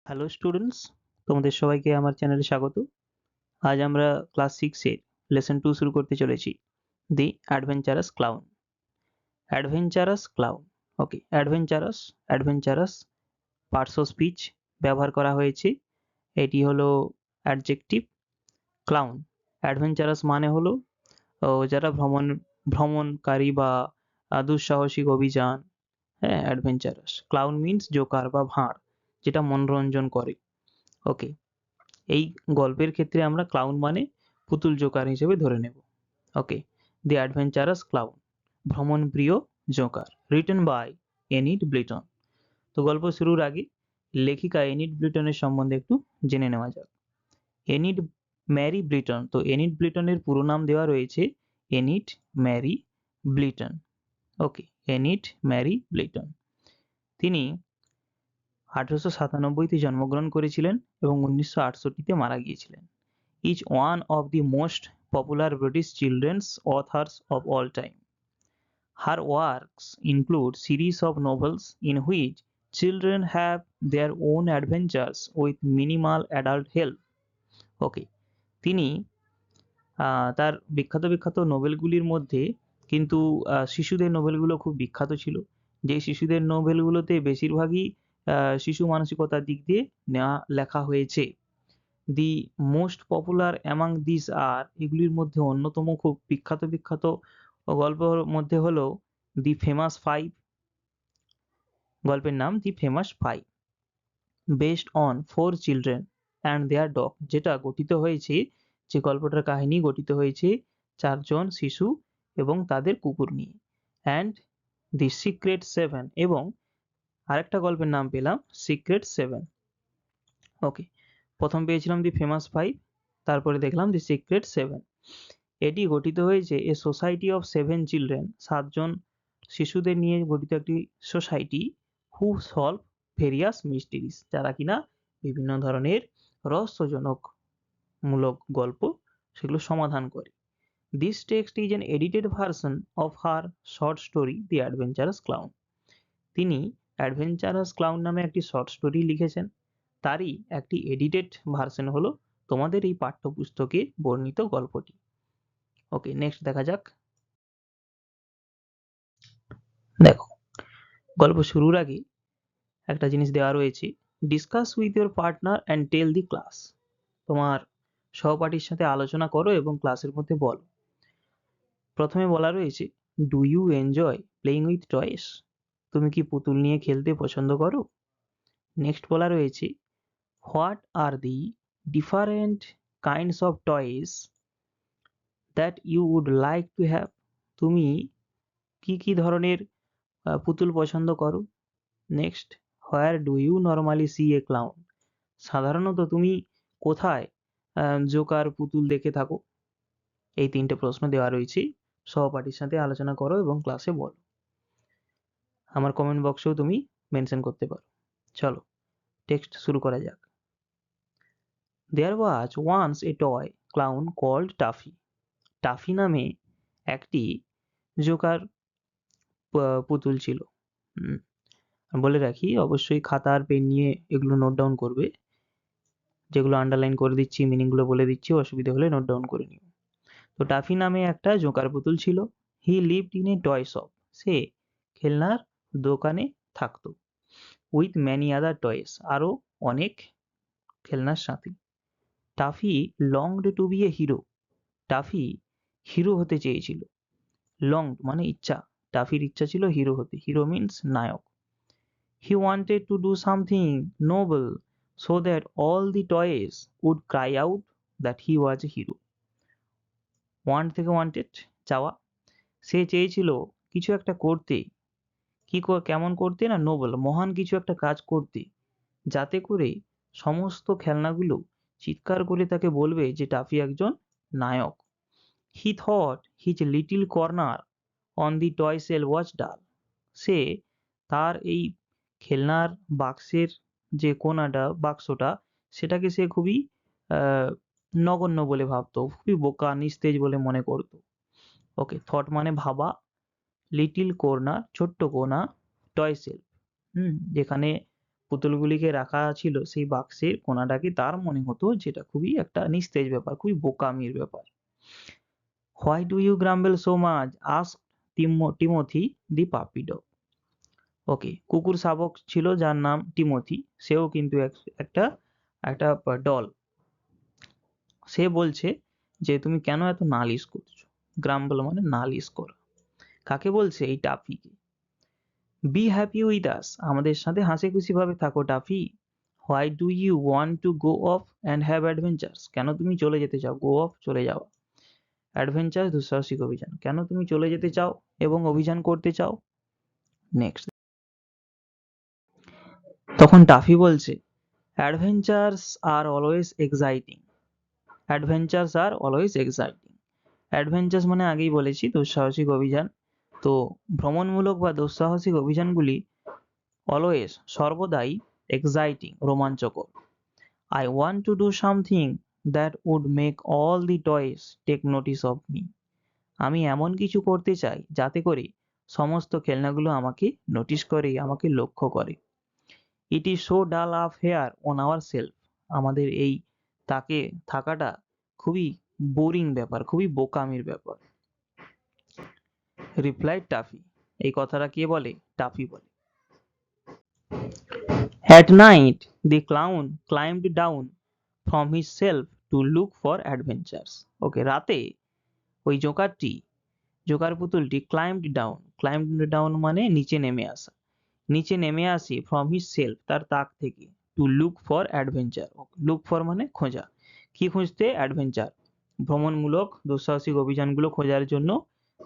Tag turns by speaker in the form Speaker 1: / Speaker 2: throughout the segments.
Speaker 1: Hello students, তোমাদের সবাইকে আমার চ্যানেলে স্বাগত। আজ আমরা ক্লাস 6 এর লেসন 2 শুরু করতে চলেছি, the adventurous clown. Adventurous clown, okay. Adventurous parts of speech ব্যবহার করা হয়েছে। এটি হলো অ্যাডজেক্টিভ। ক্লাউন, অ্যাডভেঞ্চারাস মানে হলো যারা ভ্রমণকারী বা দুঃসাহসিক অভিযান, হ্যাঁ, অ্যাডভেঞ্চারাস। ক্লাউন মিন্স জোকার বা ভাঁড়, যেটা মনোরঞ্জন করে। ওকে, এই গল্পের ক্ষেত্রে আমরা ক্লাউন মানে পুতুল জোকার হিসেবে ধরে নেব। ওকে, দি অ্যাডভেঞ্চারাস ক্লাউন, ভ্রমণপ্রিয় joker, written by Enid Blyton. তো গল্প শুরুর আগে লেখিকা এনিড ব্লিটনের সম্বন্ধে একটু জেনে নেওয়া যাক। এনিড ম্যারি ব্লিটন, তো এনিড ব্লিটনের পুরো নাম দেওয়া রয়েছে এনিড ম্যারি ব্লিটন। ওকে, এনিড ম্যারি ব্লিটন। তিনি 1897-তে জন্মগ্রহণ করেছিলেন এবং 1968-তে মারা গিয়েছিলেন। is one of the most popular British children's authors of all time. Her works include series of novels in which children have their own adventures with minimal adult help. Okay, তিনি তার বিখ্যাত নোবেলগুলির মধ্যে কিন্তু শিশুদের নোবেলগুলো খুব বিখ্যাত ছিল। যে শিশুদের নোবেলগুলোতে বেশিরভাগই শিশু মানসিকতার দিক দিয়ে লেখা হয়েছে। The most popular among this are, এগুলির মধ্যে অন্যতম খুব বিখ্যাত গল্পের মধ্যে হলো দি ফেমাস ফাইভ। গল্পের নাম the famous five, based on 4 children and their dog, যেটা গঠিত হয়েছে, যে গল্পটার কাহিনী গঠিত হয়েছে 4 জন শিশু এবং তাদের কুকুর নিয়ে। অ্যান্ড দি সিক্রেট 7, এবং আরেকটা গল্পের নাম পেলাম সিক্রেট 7। ওকে, প্রথম পেয়েছিলাম দি ফেমাস ফাইভ, তারপরে দেখলাম দি সিক্রেট 7। এটি গঠিত হয়েছে এ সোসাইটি অফ 7 চিলড্রেন, 7 জন শিশুদের নিয়ে গঠিত একটি সোসাইটি, হু সলভ ভেরিয়াস মিস্ট্রিজ, যারা কিনা বিভিন্ন ধরনের রহস্যজনক মূলক গল্প সেগুলো সমাধান করে। This text is an edited version of her short story the adventurous clown. তিনি অ্যাডভেঞ্চারাস ক্লাউন নামে একটি শর্ট স্টোরি লিখেছেন, তারই একটি এডিটেড ভার্সন হলো তোমাদের এই পাঠ্যপুস্তকে বর্ণিত গল্পটি। ওকে, নেক্সট দেখা যাক। দেখো, গল্প শুরুর আগে একটা জিনিস দেওয়া রয়েছে, discuss with your partner and tell the class. তোমার সহপাঠীর সাথে আলোচনা করো এবং ক্লাসের মধ্যে বলো। প্রথমে বলা রয়েছে, do you enjoy playing with toys? তুমি কি পুতুল নিয়ে খেলতে পছন্দ করো? নেক্সট বলা রয়েছে, what are the different kinds of toys that you would like to have? তুমি কি ধরনের পুতুল পছন্দ করো? Next, where do you normally see a clown? সাধারণত তুমি কোথায় জোকার পুতুল দেখে থাকো? এই 3টে প্রশ্ন দেওয়া রয়েছে। সহপাঠীর সাথে আলোচনা করো এবং ক্লাসে বলো। আমার কমেন্ট বক্সেও তুমি মেনশন করতে পারো। চলো টেক্সট শুরু করা যাক। There was once a toy clown called Taffy. Toffee নামে একটি জোকার পুতুল ছিল। বলে রাখি, অবশ্যই খাতা আর পেন নিয়ে এগুলো নোট ডাউন করবে। যেগুলো আন্ডারলাইন করে দিচ্ছি, মিনিংগুলো বলে দিচ্ছি, অসুবিধা হলে নোট ডাউন করে নিও। তো টাফি নামে একটা জোকার পুতুল ছিল। He lived in a toy shop, সে খেলনার দোকানে থাকতো। উইথ ম্যানি আদার টয়েস, আরো অনেক খেলনার সাথে। Tuffy longed to be a hero, Tuffy hero হতে চেয়েছিল। লংড মানে ইচ্ছা, টাফির ইচ্ছা ছিল হিরো হতে। হিরো মিন্স নায়ক। He wanted to do something noble so that all the toys would cry out that he was a hero. Want থেকে wanted, চাওয়া। সে চেয়েছিল কিছু একটা করতে। কেমন করতে না, নোবেল, মহান কিছু একটা কাজ করতে, যাতে করে সমস্ত খেলনাগুলো চিৎকার করে তাকে বলবে যে টাফি একজন নায়ক। He thought his little corner on the toy shelf was dull. সে তার এই খেলনার বাক্সের যে কোনাটা, বাক্সটা, সেটাকে সে খুবই নগণ্য বলে ভাবতো, খুবই বোকা নিস্তেজ বলে মনে করতো। ওকে, থট মানে ভাবা, লিটিল কর্নার ছোট্ট কোনা, টয় সেল যেখানে পুতুলগুলিকে রাখা ছিল সেই বাক্সের কোণাটাকে তার মনে হতো যেটা খুবই একটা নিস্তেজ ব্যাপার, খুবই বোকামির ব্যাপার। Why do you grumble so much ask Timothy the puppy dog. ওকে, কুকুর শাবক ছিল যার নাম টিমোথি, সেও কিন্তু একটা একটা ডল। সে বলছে যে তুমি কেন এত নালিশ করছো? গ্রাম্বল মানে নালিশ করা। কাকে বলছে? এই টাফিকে। বি হ্যাপি উইথ আস, আমাদের সাথে হাসি খুশি ভাবে থাকো Taffy. Why do you want to go off and have adventures, কেন তুমি চলে যেতে চাও? গো অফ চলে যাওয়া, অ্যাডভেঞ্চার দুঃসাহসিক অভিযান, কেন তুমি চলে যেতে চাও এবং অভিযান করতে চাও? নেক্সট, তখন টাফি বলছে adventures are always exciting. Adventures are always exciting. Adventures মানে আগেই বলেছি দুঃসাহসিক অভিযান। তো ভ্রমণমূলক বা দুঃসাহসিক অভিযানগুলি অলওয়েজ সর্বদাই এক্সাইটিং রোমাঞ্চকর। I want to do something that would make all the toys take notice of me. আমি এমন কিছু করতে চাই যাতে করে সমস্ত খেলনাগুলো আমাকে নোটিশ করে, আমাকে লক্ষ্য করে। It is so dull up here on our shelf. আমাদের এই তাকে থাকাটা খুবই বোরিং ব্যাপার, খুবই বোকামির ব্যাপার। রিপ্লাইড টাফি, এই কথাটা কে বলে? টাফি বলে। At night, the clown climbed down from his shelf to look for adventures. ওকে, রাতে ওই জোকার পুতুলটি climbed down মানে নিচে নেমে আসা। নিচে নেমে আসে from his shelf, তার তাক থেকে, to look for adventure. look for মানে খোঁজা। কি খুঁজতে? adventure, ভ্রমণমূলক দুঃসাহসিক অভিযানগুলো খোঁজার জন্য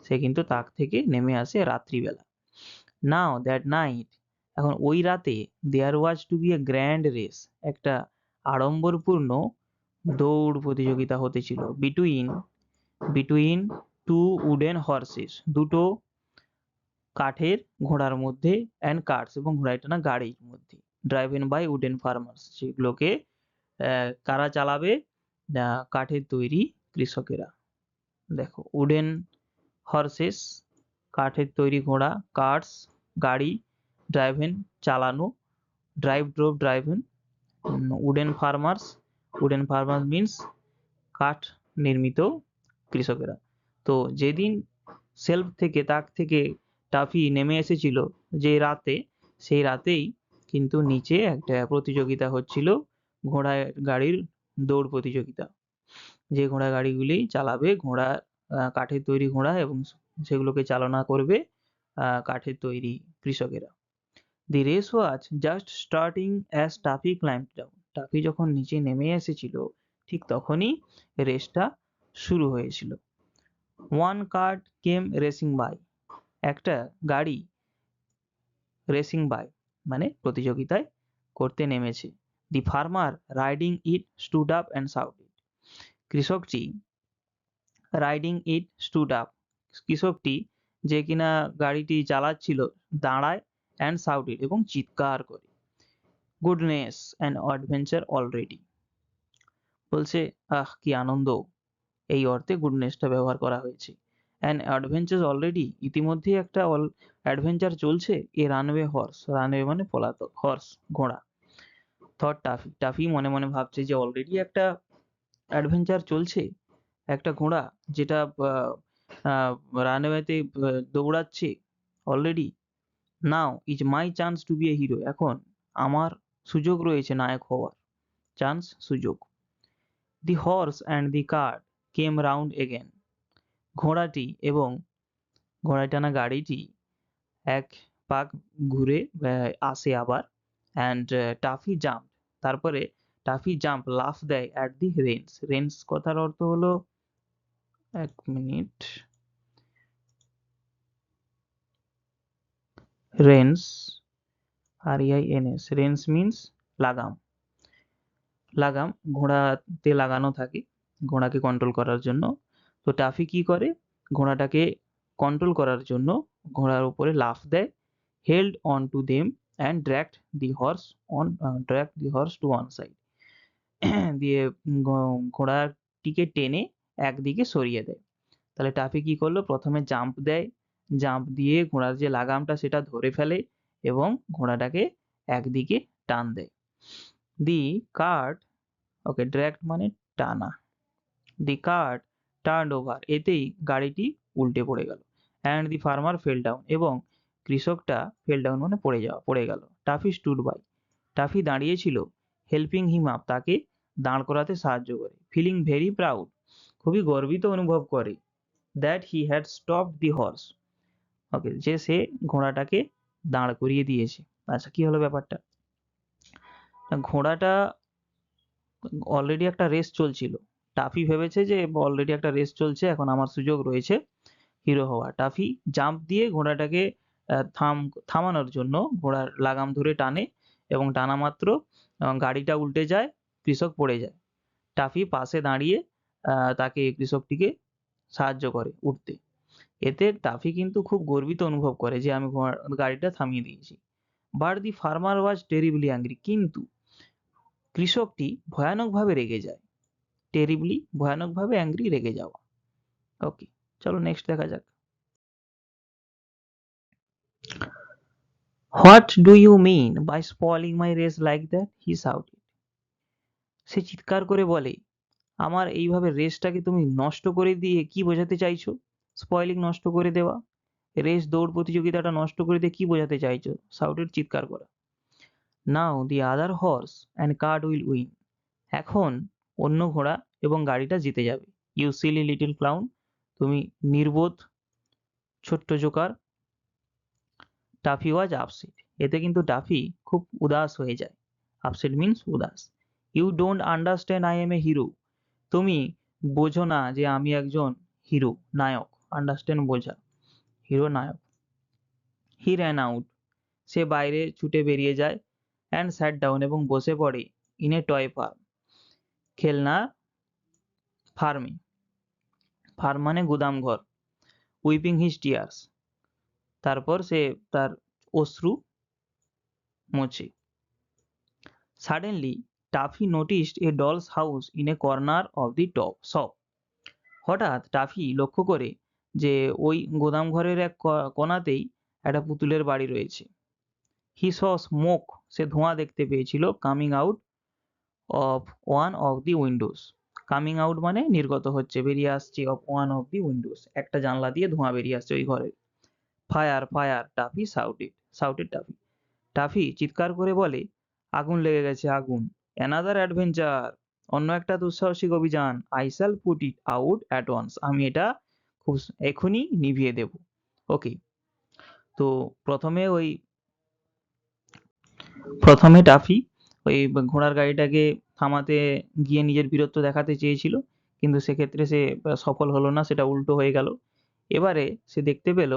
Speaker 1: সে কিন্তু তাক থেকে নেমে আসে রাত্রিবেলা। Now that night, এখন ওই রাতে there was to be a grand race, একটা আড়ম্বরপূর্ণ দৌড় প্রতিযোগিতা হতেছিল between two wooden horses, দুটো কাঠের ঘোড়ার মধ্যে, and carts, এবং ঘোড়ায় টানা গাড়ির মধ্যে, driven by wooden farmers, সেগুলোকে কারা চালাবে? কাঠের তৈরি কৃষকেরা। দেখো, wooden horses কাঠের তৈরি ঘোড়া, carts গাড়ি, driven চালানো, drove driven, wooden farmers means কাঠ নির্মিত কৃষকেরা। তো যেদিন শেলফ থেকে, তাক থেকে টাফি নেমে এসেছিল যে রাতে, সেই রাতেই কিন্তু নিচে একটা প্রতিযোগিতা হচ্ছিল, ঘোড়া গাড়ির দৌড় প্রতিযোগিতা। যে ঘোড়া গাড়িগুলি চালাবে কাঠের তৈরি ঘোড়া, এবং সেগুলোকে চালনা করবে কাঠের তৈরি কৃষকেরা। The race was just starting as Taffy climbed down. Toffee যখন নিচে নেমে এসেছিল ঠিক তখনই রেসটা শুরু হয়েছিল। One cart came racing by. একটা গাড়ি racing by মানে প্রতিযোগিতায় করতে নেমেছে। The farmer riding it stood up and shouted. কৃষকটি riding it stood up, কৃষকটি যে কিনা গাড়িটি চালাচ্ছিল দাঁড়ায়, and shouted, এবং চিৎকার করে, goodness and adventure already. বলছে কি আনন্দ, এই অর্থে গুডনেসটা ব্যবহার করা হয়েছে। and adventures already, ইতিমধ্যেই একটা অ্যাডভেঞ্চার চলছে। এ রানওয়ে মানে পলাতক, হর্স ঘোড়া। থট টাফি মনে মনে ভাবছে যে অলরেডি একটা অ্যাডভেঞ্চার চলছে, একটা ঘোড়া যেটা রানওয়েতে দৌড়াচ্ছে already. Now is my chance to be a hero, এখন আমার সুযোগ রয়েছে নায়ক হওয়ার, চান্স, সুযোগ। The horse and the cart came round again, ঘোড়াটি এবং ঘোড়ায় টানা গাড়িটি এক পাক ঘুরে আসে আবার। অ্যান্ড টাফি জাম্প, তারপরে টাফি জাম্প লাফ দেয় অ্যাট দি রেন্স কথার অর্থ হলো, এক minute, reins, REINS, reins means লাগাম। ঘোড়াতে লাগানো থাকে ঘোড়াকে কন্ট্রোল করার জন্য। তো টাফি কি করে? ঘোড়াটাকে কন্ট্রোল করার জন্য ঘোড়ার উপরে লাফ দেয়, held on to them and dragged the horse to one side. দিয়ে ঘোড়াটিকে টেনে একদিকে সরিয়ে দেয়। তাহলে টাফি কি করলো? প্রথমে জাম্প দেয়, জাম্প দিয়ে ঘোড়ার যে লাগামটা সেটা ধরে ফেলে এবং ঘোড়াটাকে একদিকে টান দেয়। দি কার্ট, ওকে, ড্র্যাগড মানে টানা। দি কার্ট টার্নড ওভার, এতেই গাড়িটি উল্টে পড়ে গেল। And the farmer fail down, এবং কৃষকটা ফেল ডাউন মানে পড়ে গেল। টাফি স্টুড বাই, টাফি দাঁড়িয়েছিল। হেল্পিং হিম আপ, তাকে দাঁড় করাতে সাহায্য করে। ফিলিং ভেরি প্রাউড, খুবই গর্বিত অনুভব করে। That he had stopped the horse, okay, যে সে ঘোড়াটাকে দাঁড় করিয়ে দিয়েছে। আচ্ছা, কি হলো ব্যাপারটা? ঘোড়াটা অলরেডি একটা রেস চলছিল। টাফি ভেবেছে যে অলরেডি একটা রেস চলছে, এখন আমার সুযোগ রয়েছে হিরো হওয়া। টাফি জাম্প দিয়ে ঘোড়াটাকে থামানোর জন্য ঘোড়ার লাগাম ধরে টানে, এবং টানা মাত্র গাড়িটা উল্টে যায়, কৃষক পড়ে যায়। টাফি পাশে দাঁড়িয়ে তাকে কৃষকটিকে সাহায্য করে উঠতে। এতে টাফি কিন্তু খুব গর্বিত অনুভব করে যে আমি গাড়িটা থামিয়ে দিয়েছি। But the farmer was terribly angry, কিন্তু কৃষকটি ভয়ানকভাবে রেগে যায়। টেরিবলি ভয়ানকভাবে অ্যাংরি, রেগে যাওয়া। ওকে, চলো নেক্সট দেখা যাক। What do you mean by spoiling my race like that, he shouted. সে চিৎকার করে বলে, আমার এইভাবে রেসটাকে তুমি নষ্ট করে দিয়ে কি বোঝাতে চাইছো? স্পয়লিং, নষ্ট করে দেওয়া। রেস, দৌড় প্রতিযোগিতাটা নষ্ট করে দিয়ে কি বোঝাতে চাইছো? শাউটেড, চিৎকার করা। Now the other horse and cart will win, এখন অন্য ঘোড়া এবং গাড়িটা জিতে যাবে। ইউ সিলি লিটল ক্লাউন, তুমি নির্বোধ ছোট্ট জোকার। টাফি ওয়াজ আপসেট, এতে কিন্তু টাফি খুব উদাস হয়ে যায়। আপসেট মিন্স উদাস। You don't understand I am a hero, তুমি বোঝো না যে আমি একজন হিরো, নায়ক। আন্ডারস্ট্যান্ড বোঝা, হিরো নায়ক। হি র্যান আউট, সে বাইরে ছুটে বেরিয়ে যায়। অ্যান্ড স্যাট ডাউন, এবং বসে পড়ে। ইন এ টয় ফার্ম, খেলনা ফার্মে। ফার্ম মানে গুদাম ঘর। উইপিং হিজ টিয়ার্স, তারপর সে তার অশ্রু মোছে। Suddenly Tuffy noticed a doll's house in a corner of the toy shop, হঠাৎ টাফি লক্ষ্য করে যে ওই গোদাম ঘরের এক কোণাতেই একটা পুতুলের বাড়ি রয়েছে। হি স স্মোক, সে ধোঁয়া দেখতে পেয়েছিল। Coming out of one of the Windows, coming out মানে নির্গত হচ্ছে, বেরিয়ে আসছে। Of one of the Windows, একটা জানলা দিয়ে ধোঁয়া বেরিয়ে আসছে ওই ঘরে। Fire fire, toffee shouted toffee. Toffee চিৎকার করে বলে, আগুন লেগে গেছে, আগুন। অ্যানাদার অ্যাডভেঞ্চার, অন্য একটা দুঃসাহসিক অভিযান। I shall put it out at once, আমি এটা খুব এখনই নিভিয়ে দেব। ওকে, তো প্রথমে টাফি ওই ঘোড়ার গাড়িটাকে থামাতে গিয়ে নিজের বীরত্ব দেখাতে চেয়েছিল, কিন্তু সেক্ষেত্রে সে সফল হলো না, সেটা উল্টো হয়ে গেল। এবারে সে দেখতে পেল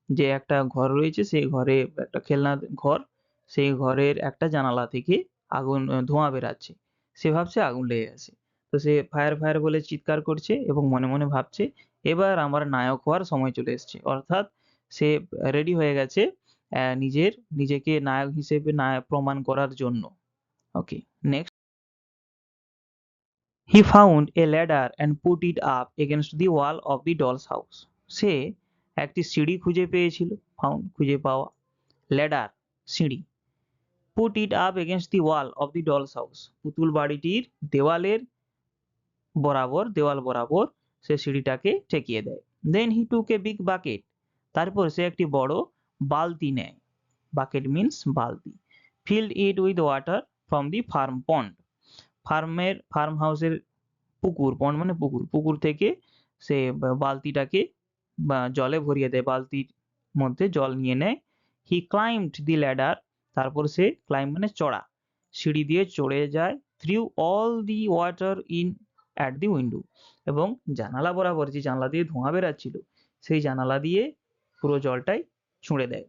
Speaker 1: যে একটা ঘর রয়েছে, সেই ঘরে একটা খেলনা ঘর, সেই ঘরের একটা জানালা থেকে আগুন, ধোঁয়া বেরাচ্ছে। সে ভাবছে আগুন লেগে গেছে। তো সে ফায়ার ফায়ার বলে চিৎকার করছে এবং মনে মনে ভাবছে এবার আমার নায়ক হওয়ার সময় চলে এসছে। অর্থাৎ সে রেডি হয়ে গেছে নিজেকে নায়ক হিসেবে প্রমাণ করার জন্য। Okay, next. He found a ladder and put it up against the wall of the doll's house, সে একটি সিঁড়ি খুঁজে পেয়েছিল। ফাউন্ড, খুঁজে পাওয়া। ল্যাডার, সিঁড়ি। Put it up against the wall of the doll's house, পুতুল বাড়িটির দেওয়াল বরাবর সে সিঁড়িটাকে ঠেকিয়ে দেয়। দেন হি টুক এ বিগ বাকেট, তারপর সে একটি বড় বালতি নেয়। বাকেট মিন্স বালতি। Field it with water from the pond, farm হাউসের পুকুর, পন্ড মানে পুকুর, পুকুর থেকে সে বালতিটাকে জলে ভরিয়ে দেয়, বালতির মধ্যে জল নিয়ে নেয়। হি ক্লাইম্বড দি ল্যাডার, তারপর সে ক্লাইম্ব মানে চড়া, সিঁড়ি দিয়ে চড়ে যায়। Through all the water in at the window, এবং জানালা বরাবর, যে জানলা দিয়ে ধোঁয়া বেরাচ্ছিল সেই জানালা দিয়ে পুরো জলটাই ছুঁড়ে দেয়।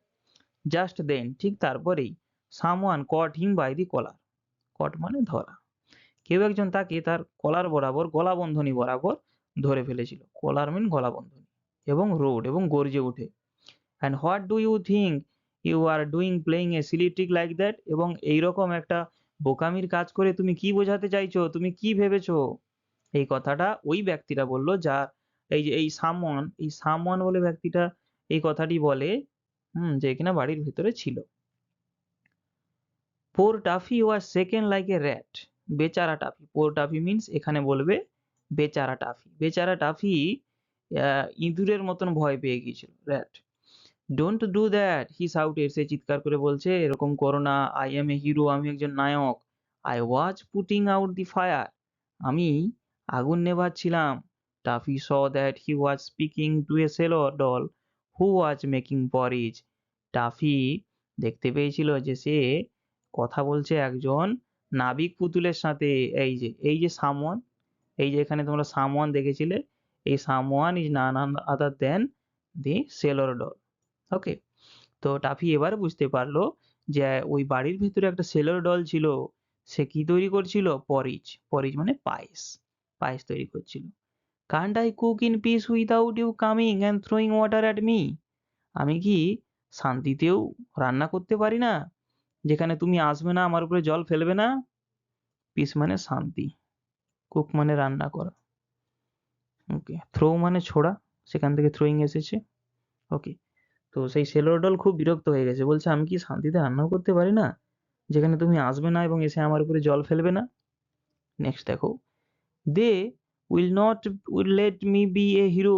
Speaker 1: জাস্ট দেন, ঠিক তারপরেই, someone caught him by the কলার, কট মানে ধরা, কেউ একজন তাকে তার কলার বরাবর, গলা বন্ধনী বরাবর ধরে ফেলেছিল। কলার মিন গলা বন্ধনী। এবং রোড, এবং গর্জে ওঠে, and what do you think you are doing playing a silly trick like that, এবং এইরকম একটা বোকামির কাজ করে তুমি কি বোঝাতে চাইছো, তুমি কি ভেবেছো? এই কথাটা ওই ব্যক্তিটা বলল, যার এই যে এই সামওয়ান বলে ব্যক্তিটা এই কথাটি বলে, যে কিনা বাড়ির ভিতরে ছিল। Poor Tuffy was scared like a rat. বেচারা টাফি, পোর টাফি মিন্স এখানে বলবে বেচারা টাফি। বেচারা টাফি ইঁদুরের মতন ভয় পেয়ে গিয়েছিল, rat. Don't do that, he shouted, সে চিৎকার করে বলছে এরকম করো না, আই এম এ হিরো, আমি একজন নায়ক। I was putting out the fire, আমি আগুন নেভাচ্ছিলাম। Tuffy saw that he was speaking to a sailor doll who was making porridge. Tuffy দেখতে পেয়েছিল যে সে কথা বলছে একজন নাবিক পুতুলের সাথে। এই যে সামওয়ান, এই যে এখানে তোমরা সামওয়ান দেখেছিলে, এই someone is none other than the sailor doll. Okay, তো টাফি এবার বুঝতে পারলো যে ওই বাড়ির ভিতরে একটা সেলর ডল ছিল, সে কি তৈরি করছিল, পরিজ। পরিজ মানে পায়েস, পায়েস তৈরি করছিল। Can't I cook in peace without you coming and throwing water at me, আমি কি শান্তিতেও রান্না করতে পারি না, যেখানে তুমি আসবে না, আমার উপরে জল ফেলবে না। পিস মানে শান্তি, কুক মানে রান্না করা। ওকে, থ্রো মানে ছোড়া, সেখান থেকে থ্রোয়িং এসেছে। ওকে, তো সেই সেলর ডল খুব বিরক্ত হয়ে গেছে, বলছে আমি কি শান্তিতে রান্নাও করতে পারি না, যেখানে তুমি আসবে না এবং এসে আমার উপরে জল ফেলবে না। নেক্সট দেখো, they will not will let me be a hero,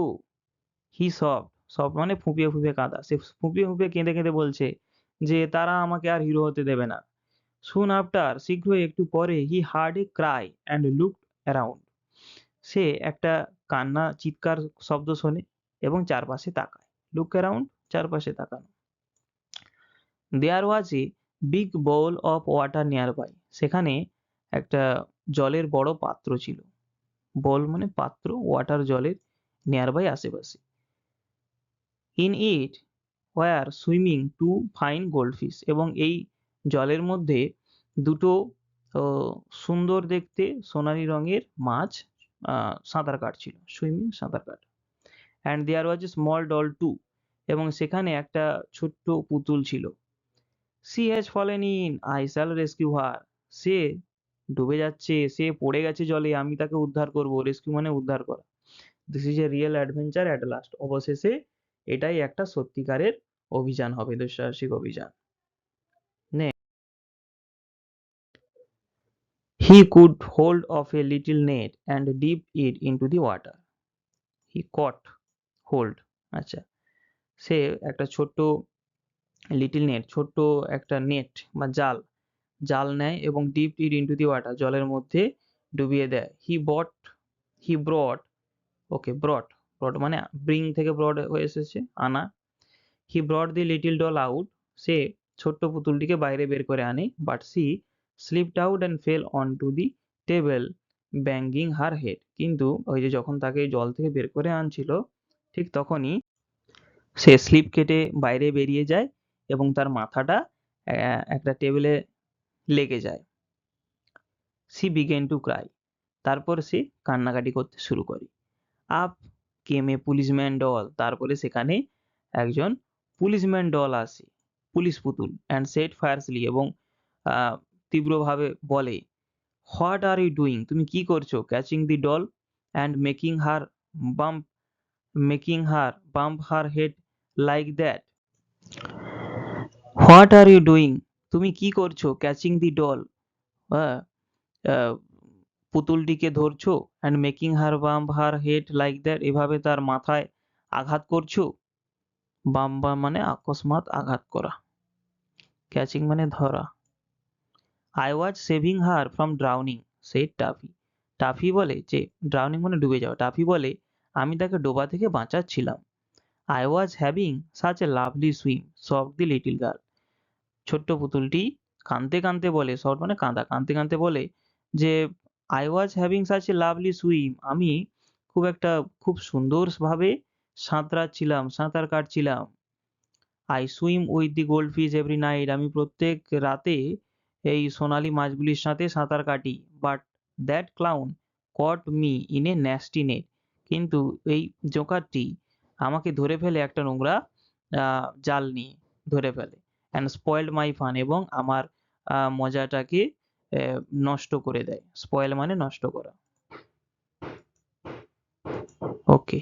Speaker 1: he sob, sob মানে ফুঁপিয়ে ফুঁপিয়ে কাঁদা, সে ফুঁপিয়ে ফুঁপিয়ে কেঁদে কেঁদে বলছে যে তারা আমাকে আর হিরো হতে দেবে না। সুন আফটার, শীঘ্রই একটু পরে, he heard a cry and looked around, সে একটা কান্না চিৎকার শব্দ শোনে এবং চারপাশে তাকায়। লুক অ্যারাউন্ড, চারপাশে তাকানো। There was a big bowl of water near by, সেখানে একটা জলের বড় পাত্র ছিল। বোল মানে পাত্র, ওয়াটার জলের, নিয়ার বাই আশেপাশে। In it were swimming two fine goldfish, এবং এই জলের মধ্যে দুটো সুন্দর দেখতে সোনালী রঙের মাছ সাঁতার কাটছিল, সুইমিং, সাঁতার কাটা। And there was a small doll too, এবং সেখানে একটা ছোট্ট পুতুল ছিল। She has fallen in, I shall rescue her, সে ডুবে যাচ্ছে, সে পড়ে গেছে জলে, আমি তাকে উদ্ধার করব। রেস্কিউ মানে উদ্ধার করা। This is a real adventure at last, অবশেষে এটাই একটা সত্যিকারের অভিযান হবে, দুঃসাহসিক অভিযান। He could hold of a little net and dip it into the water. He caught, hold, আচ্ছা, সে একটা ছোট্ট লিটল নেট, ছোট্ট একটা নেট বা জাল, জাল নেয় এবং deep it into the water, জলের মধ্যে ডুবিয়ে দেয়। হি ব্রট, ওকে, ব্রট, ব্রট মানে ব্রিং থেকে ব্রড হয়ে এসেছে, আনা। He brought the little doll out, সে ছোট্ট পুতুলটিকে বাইরে বের করে আনে। But she slipped out and fell on to the table banging her head, কিন্তু ওই যে যখন তাকে জল থেকে বের করে আনছিল, ঠিক তখনই সে স্লিপ কেটে বাইরে বেরিয়ে যায় এবং তার মাথাটা একটা টেবিলে লেগে যায়। সি বিগেন টু ক্রাই, তারপর সে কান্নাকাটি করতে শুরু করে। আপ কেম এ পুলিশম্যান ডল, তারপরে সেখানে একজন পুলিশম্যান ডল আসে, পুলিশ পুতুল। অ্যান্ড সেট ফায়ারসলি, এবং তীব্রভাবে বলে, হোয়াট আর ইউ ডুইং, তুমি কি করছো, catching the doll and bump making her bump her head like that. What are you doing, তুমি কি করছো, ক্যাচিং দি ডল, পুতুলটিকে ধরছো, and making her bump her head like that, এভাবে তার মাথায় আঘাত করছো। বাম্প মানে আকস্মাত আঘাত করা, ক্যাচিং মানে ধরা। I was saving her from drowning, said Taffy, Taffy বলে যে ড্রাউনিং মানে ডুবে যাওয়া, টাফি বলে আমি তাকে ডোবা থেকে বাঁচাচ্ছিলাম। I was having such a lovely swim sobbed the little girl, ছোট্ট পুতুলটি কাঁদতে কাঁদতে বলে, সফট মানে কাঁদা, কাঁদতে কাঁদতে বলে যে I was having such a lovely swim, আমি খুব সুন্দরভাবে সাঁতরাচ্ছিলাম, সাঁতার কাটছিলাম। I swim with the goldfish every night, আমি প্রত্যেক রাতে এই সোনালী মাছগুলির সাথে সাঁতার কাটি। But that clown caught me in a nasty net, কিন্তু এই জোকারটি আমাকে ধরে ফেলে একটা নোংরা জাল নিয়ে ধরে ফেলে। অ্যান্ড স্পয়েলড মাই ফান, এবং আমার মজাটাকে নষ্ট করে দেয়। স্পয়েল মানে নষ্ট করা। ওকে,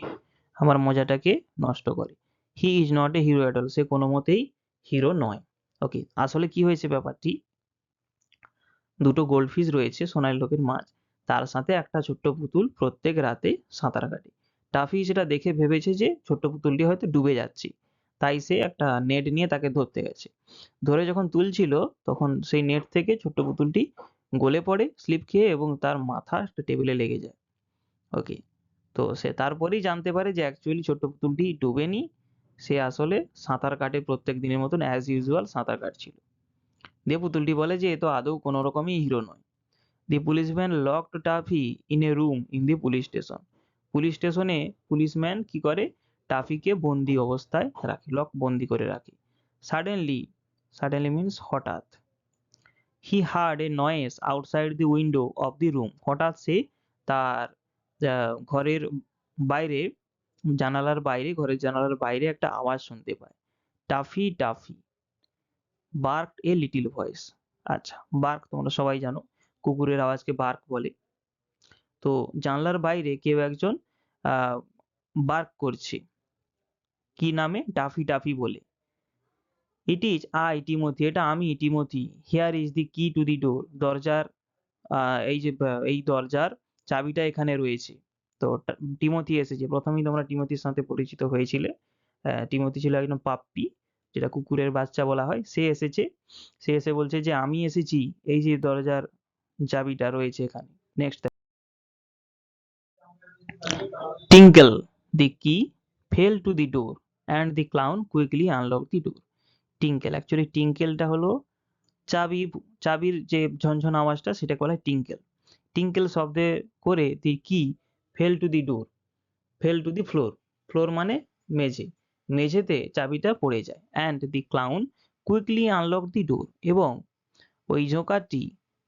Speaker 1: আমার মজাটাকে নষ্ট করে। He is not a hero at all, সে কোনো মতেই হিরো নয়। ওকে, আসলে কি হয়েছে ব্যাপারটি, দুটো গোল্ডফিশ রয়েছে সোনালী লোকের মাছ, তার সাথে একটা ছোট্ট পুতুল প্রত্যেক রাতে সাঁতার কাটে। টাফি সেটা দেখে ভেবেছে যে ছোট্ট পুতুলটি হয়তো ডুবে যাচ্ছে, তাই সে একটা নেট নিয়ে তাকে ধরতে গেছে। ধরে যখন তুলছিল তখন সেই নেট থেকে ছোট্ট পুতুলটি গলে পড়ে স্লিপ খেয়ে এবং তার মাথা একটা টেবিলে লেগে যায়। ওকে, তো সে তারপরেই জানতে পারে যে অ্যাকচুয়ালি ছোট্ট পুতুলটি ডুবেনি, সে আসলে সাঁতার কাটে প্রত্যেক দিনের মতন অ্যাজ ইউজুয়াল সাঁতার কাটছিল। দিয়ে পুতুলটি বলে যে এ তো আদৌ কোনো রকমই হিরো নয়। The policeman locked Tuffy in a room in the police station. Police স্টেশনে পুলিশম্যান কি করে, টাফিকে বন্দি অবস্থায় রাখে, বন্দি করে রাখে। সাডেনলি, সাডেনলি মিন্স হঠাৎ, হি heard a noise outside the window of the room. হঠাৎ সে তার ঘরের বাইরে, ঘরের জানালার বাইরে একটা আওয়াজ শুনতে পায়। Taffy Taffy bark a little voice. আচ্ছা, বার্ক তোমরা সবাই জানো, কুকুরের আওয়াজকে বার্ক বলে। তো জানলার বাইরে কেউ একজন বার্ক করছে, কি নামে, টাফি টাফি বলে। ইট ইজ আই টিমোথি, এটা আমি টিমোথি। হিয়ার ইজ দি কি টু দি ডোর, দরজার এই দরজার চাবিটা এখানে রয়েছে। তো টিমোথি এসেছে, প্রথমেই তোমরা টিমোথির সাথে পরিচিত হয়েছিলে। টিমোথি ছিল একজন পাপ্পি, যেটা কুকুরের বাচ্চা বলা হয়। সে এসেছে, সে এসে বলছে যে আমি এসেছি, এই যে দরজার চাবিটা রয়েছে এখানে। Next, টিঙ্কল the key fell to the door and the clown quickly unlocked the door. Tinkle, actually টিঙ্কেলটা হলো চাবির যে ঝনঝন আওয়াজটা, সেটাকে বলা হয় টিঙ্কেল। টিঙ্কেল শব্দে করে the key fell to the door, fell to the floor, floor মানে মেঝে, মেঝেতে চাবিটা পড়ে যায়। And the clown quickly unlock the door, এবং ওই ঝোঁকাটি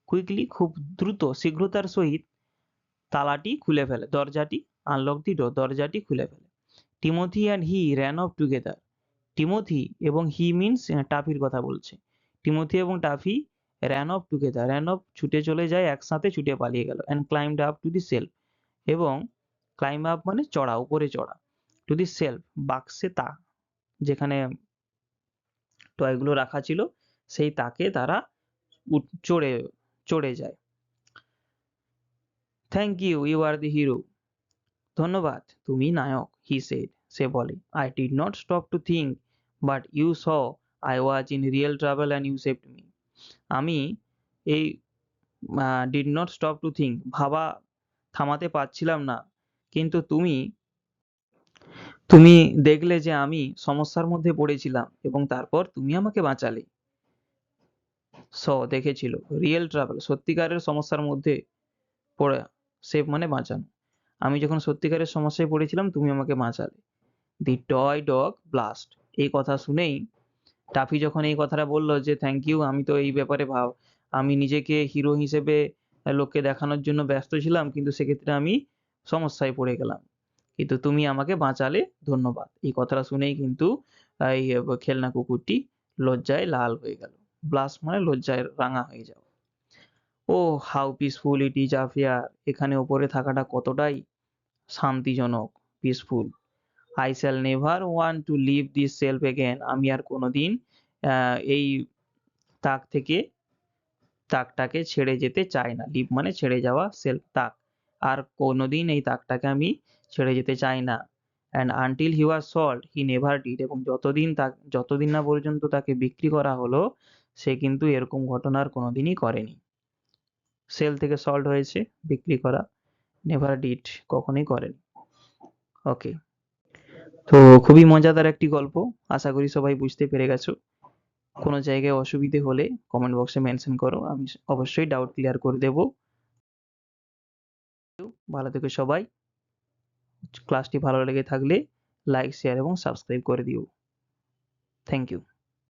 Speaker 1: কুইকলি খুব দ্রুত শীঘ্রতার সহিত তালাটি খুলে ফেলে, দরজাটি আনলক দি ডোর, দরজাটি খুলে ফেলে। Timothy and he ran of together. Timothy এবং হি মিন্স টাফির কথা বলছে। টিমোথি এবং toffee ran of together, ran of ছুটে চলে যায়, একসাথে ছুটে পালিয়ে গেল। And climbed up to the self, এবং ক্লাইম্ব আপ মানে চড়া, উপরে চড়া, টু দি সেলফ বাক্সে, তাক যেখানে টয়গুলো রাখা ছিল সেই তাকে তারা চড়ে চড়ে যায়। Thank you, you are the hero. ধন্যবাদ, তুমি নায়ক। হি সেড, সে বলে। I did not stop to think but you saw I was in real trouble and you saved me. আমি এই did not stop to think, ভাবা থামাতে পারছিলাম না, কিন্তু তুমি তুমি দেখলে যে আমি সমস্যার মধ্যে পড়েছিলাম এবং তারপর তুমি আমাকে বাঁচালে। স দেখেছিল, রিয়েল ট্রাভেল সত্যিকারের সমস্যার মধ্যে পড়া, সেভ মানে বাঁচানো। আমি যখন সত্যিকারের সমস্যায় পড়েছিলাম তুমি আমাকে বাঁচালে। দি টয় ডগ ব্লাস্ট। এই কথা শুনেই টাফি যখন এই কথাটা বললো যে থ্যাংক ইউ, আমি তো এই ব্যাপারে আমি নিজেকে হিরো হিসেবে লোককে দেখানোর জন্য ব্যস্ত ছিলাম, কিন্তু সেক্ষেত্রে আমি সমস্যায় পড়ে গেলাম, কিন্তু তুমি আমাকে বাঁচালে, ধন্যবাদ। এই কথাটা শুনেই কিন্তু এই খেলনা কুকুরটি লজ্জায় লাল হয়ে গেল। ব্লাস্ট মানে লজ্জায় রাঙা হয়ে যাও। Oh how peaceful it is up here, এখানে উপরে থাকাটা কতটাই শান্তিজনক, peaceful. I shall never want to leave this shelf again, আমি আর কোনোদিন এই তাকটাকে ছেড়ে যেতে চাই না। লিভ মানে ছেড়ে যাওয়া, সেলফ তাক, আর কোনোদিন এই তাকটাকে আমি ছেড়ে যেতে চাই না। And until he was sold he never did, এবং যতদিন না পর্যন্ত তাকে বিক্রি করা হলো সে কিন্তু এরকম ঘটনার কোনোদিনই করেনি। সেল থেকে সল্ড হয়েছে, বিক্রি করা, নেভার ডিড কখনোই করেনি। ওকে, তো খুবই মজাদার একটি গল্প, আশা করি সবাই বুঝতে পেরে গেছো। কোনো জায়গায় অসুবিধে হলে কমেন্ট বক্সে মেনশন করো, আমি অবশ্যই ডাউট ক্লিয়ার করে দেবো। ভালো থেকো সবাই। ক্লাসটি ভালো লেগে থাকলে লাইক, শেয়ার এবং সাবস্ক্রাইব করে দিও। Thank you.